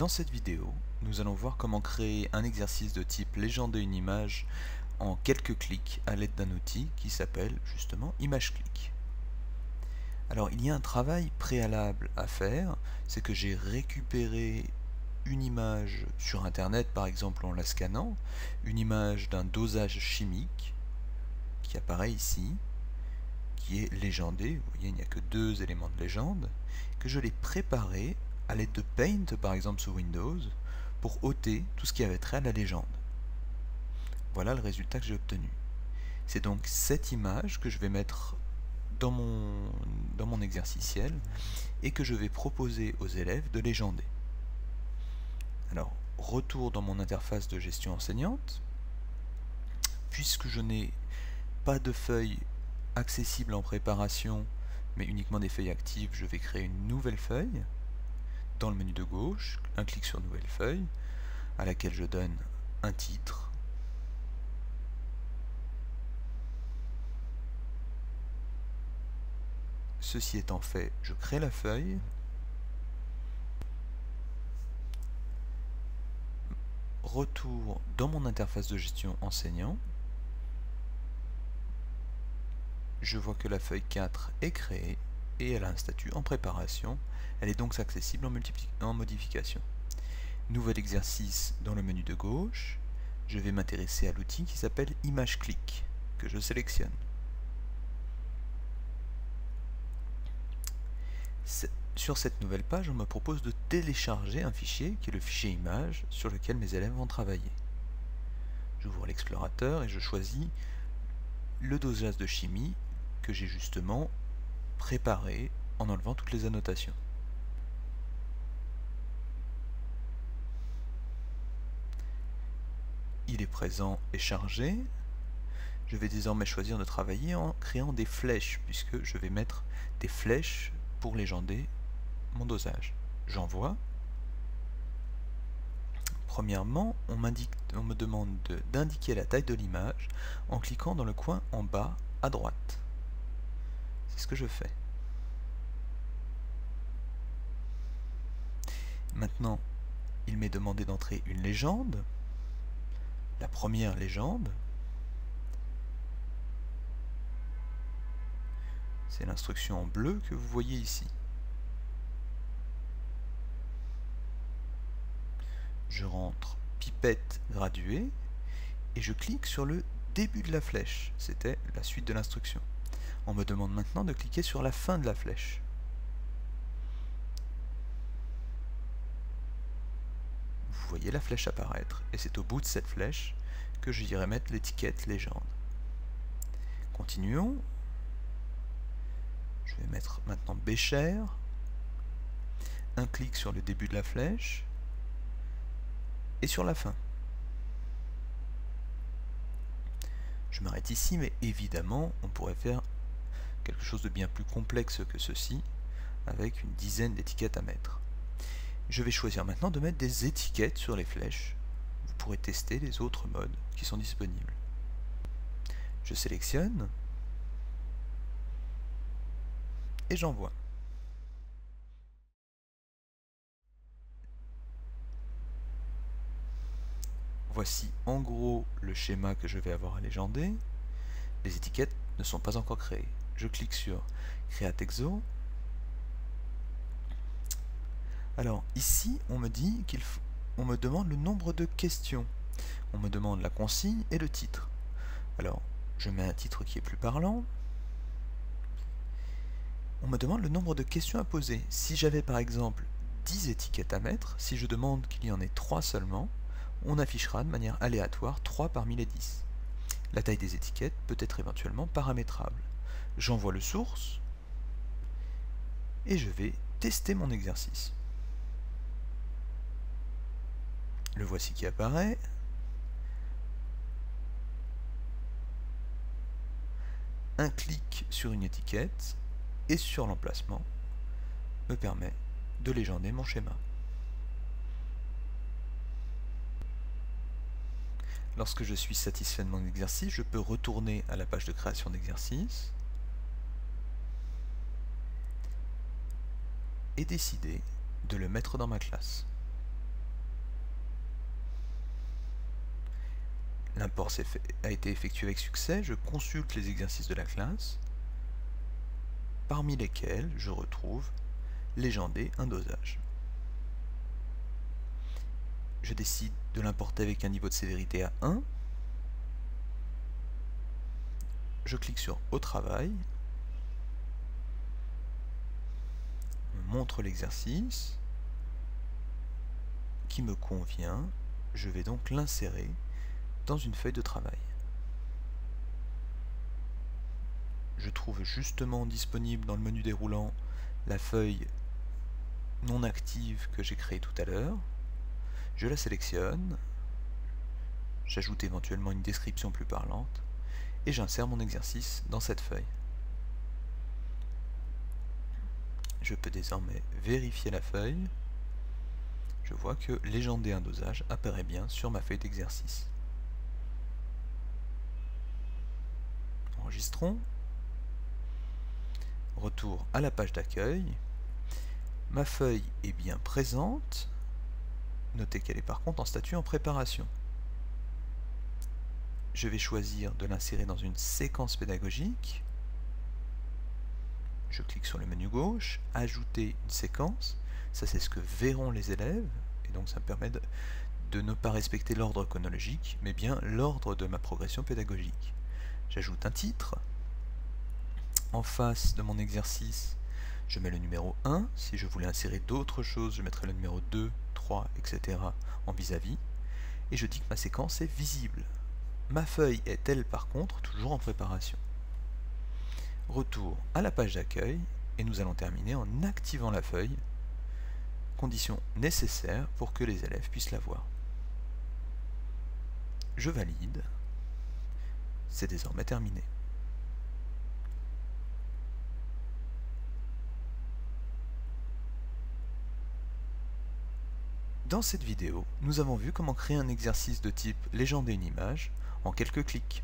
Dans cette vidéo, nous allons voir comment créer un exercice de type légender une image en quelques clics à l'aide d'un outil qui s'appelle justement ImageClick. Alors il y a un travail préalable à faire, c'est que j'ai récupéré une image sur internet, par exemple en la scannant, une image d'un dosage chimique qui apparaît ici, qui est légendé. Vous voyez, il n'y a que deux éléments de légende, que je l'ai préparé à l'aide de Paint, par exemple sous Windows, pour ôter tout ce qui avait trait à la légende. Voilà le résultat que j'ai obtenu. C'est donc cette image que je vais mettre dans mon exerciциel et que je vais proposer aux élèves de légender. Alors, retour dans mon interface de gestion enseignante. Puisque je n'ai pas de feuilles accessibles en préparation, mais uniquement des feuilles actives, je vais créer une nouvelle feuille. Dans le menu de gauche, un clic sur Nouvelle feuille, à laquelle je donne un titre. Ceci étant fait, je crée la feuille. Retour dans mon interface de gestion enseignant. Je vois que la feuille 4 est créée et elle a un statut en préparation. Elle est donc accessible en modification. Nouvel exercice dans le menu de gauche. Je vais m'intéresser à l'outil qui s'appelle ImageClick, que je sélectionne. Sur cette nouvelle page, on me propose de télécharger un fichier qui est le fichier image sur lequel mes élèves vont travailler. J'ouvre l'explorateur et je choisis le dosage de chimie que j'ai justement préparé en enlevant toutes les annotations. Il est présent et chargé. Je vais désormais choisir de travailler en créant des flèches, puisque je vais mettre des flèches pour légender mon dosage. J'envoie. Premièrement, on me demande d'indiquer la taille de l'image en cliquant dans le coin en bas à droite. C'est ce que je fais. Maintenant, il m'est demandé d'entrer une légende. La première légende, c'est l'instruction en bleu que vous voyez ici. Je rentre pipette graduée et je clique sur le début de la flèche. C'était la suite de l'instruction. On me demande maintenant de cliquer sur la fin de la flèche. Vous voyez la flèche apparaître et c'est au bout de cette flèche que j'irai mettre l'étiquette légende. Continuons. Je vais mettre maintenant Bécher. Un clic sur le début de la flèche et sur la fin. Je m'arrête ici, mais évidemment, on pourrait faire quelque chose de bien plus complexe que ceci, avec une dizaine d'étiquettes à mettre. Je vais choisir maintenant de mettre des étiquettes sur les flèches. Vous pourrez tester les autres modes qui sont disponibles. Je sélectionne et j'envoie. Voici en gros le schéma que je vais avoir à légender. Les étiquettes ne sont pas encore créées. Je clique sur Create Exo. Alors ici, on me demande le nombre de questions. On me demande la consigne et le titre. Alors, je mets un titre qui est plus parlant. On me demande le nombre de questions à poser. Si j'avais par exemple 10 étiquettes à mettre, si je demande qu'il y en ait 3 seulement, on affichera de manière aléatoire 3 parmi les 10. La taille des étiquettes peut être éventuellement paramétrable. J'envoie le source et je vais tester mon exercice. Le voici qui apparaît. Un clic sur une étiquette et sur l'emplacement me permet de légender mon schéma. Lorsque je suis satisfait de mon exercice, je peux retourner à la page de création d'exercice et décider de le mettre dans ma classe. L'import a été effectué avec succès. Je consulte les exercices de la classe, parmi lesquels je retrouve légender un dosage. Je décide de l'importer avec un niveau de sévérité à 1. Je clique sur Au travail, me montre l'exercice qui me convient. Je vais donc l'insérer dans une feuille de travail. Je trouve justement disponible dans le menu déroulant la feuille non active que j'ai créée tout à l'heure. Je la sélectionne, j'ajoute éventuellement une description plus parlante et j'insère mon exercice dans cette feuille. Je peux désormais vérifier la feuille. Je vois que légender un dosage apparaît bien sur ma feuille d'exercice. Enregistrons. Retour à la page d'accueil. Ma feuille est bien présente. Notez qu'elle est par contre en statut en préparation. Je vais choisir de l'insérer dans une séquence pédagogique. Je clique sur le menu gauche, ajouter une séquence. Ça, c'est ce que verront les élèves, et donc ça me permet de ne pas respecter l'ordre chronologique, mais bien l'ordre de ma progression pédagogique. J'ajoute un titre. En face de mon exercice, je mets le numéro 1. Si je voulais insérer d'autres choses, je mettrais le numéro 2, 3, etc. en vis-à-vis. Et je dis que ma séquence est visible. Ma feuille est, elle, par contre, toujours en préparation. Retour à la page d'accueil, et nous allons terminer en activant la feuille, condition nécessaire pour que les élèves puissent la voir. Je valide. C'est désormais terminé. Dans cette vidéo, nous avons vu comment créer un exercice de type légender une image en quelques clics.